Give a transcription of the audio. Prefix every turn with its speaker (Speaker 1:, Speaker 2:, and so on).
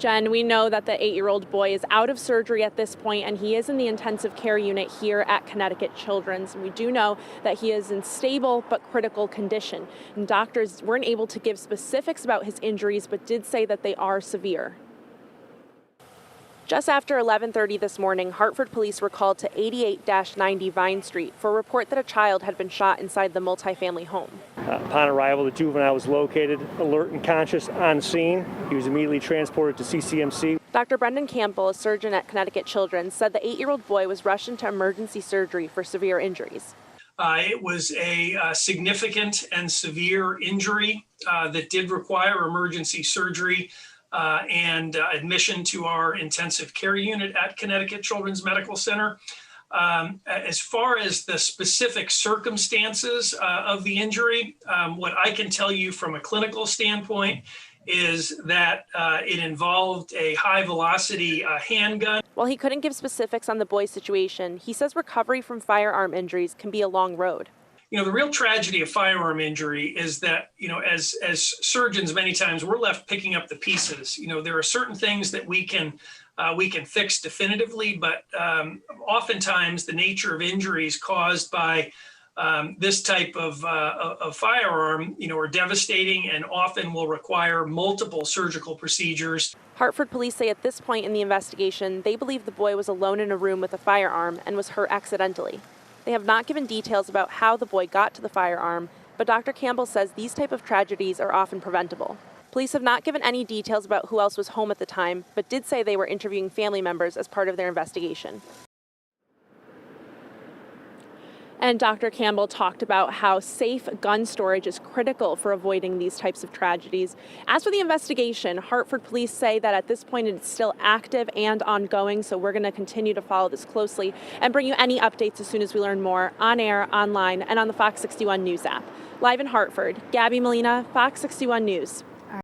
Speaker 1: Jen, we know that the 8-year-old boy is out of surgery at this point, and he is in the intensive care unit here at Connecticut Children's. And we do know that he is in stable but critical condition. And doctors weren't able to give specifics about his injuries, but did say that they are severe. Just after 11:30 this morning, Hartford police were called to 88-90 Vine Street for a report that a child had been shot inside the multifamily home.
Speaker 2: Upon arrival, the juvenile was located, alert and conscious, on scene. He was immediately transported to CCMC.
Speaker 1: Dr. Brendan Campbell, a surgeon at Connecticut Children's, said the 8-year-old boy was rushed into emergency surgery for severe injuries.
Speaker 3: It was a significant and severe injury that did require emergency surgery and admission to our intensive care unit at Connecticut Children's Medical Center. As far as the specific circumstances of the injury, what I can tell you from a clinical standpoint is that it involved a high velocity handgun.
Speaker 1: While he couldn't give specifics on the boy's situation, he says recovery from firearm injuries can be a long road.
Speaker 3: You know, the real tragedy of firearm injury is that, as surgeons, many times we're left picking up the pieces. There are certain things that we can fix definitively, but oftentimes the nature of injuries caused by this type of firearm, are devastating and often will require multiple surgical procedures.
Speaker 1: Hartford police say at this point in the investigation, they believe the boy was alone in a room with a firearm and was hurt accidentally. They have not given details about how the boy got to the firearm, but Dr. Campbell says these type of tragedies are often preventable. Police have not given any details about who else was home at the time, but did say they were interviewing family members as part of their investigation. And Dr. Campbell talked about how safe gun storage is critical for avoiding these types of tragedies. As for the investigation, Hartford police say that at this point it's still active and ongoing, so we're going to continue to follow this closely and bring you any updates as soon as we learn more on air, online, and on the Fox 61 News app. Live in Hartford, Gabby Molina, Fox 61 News.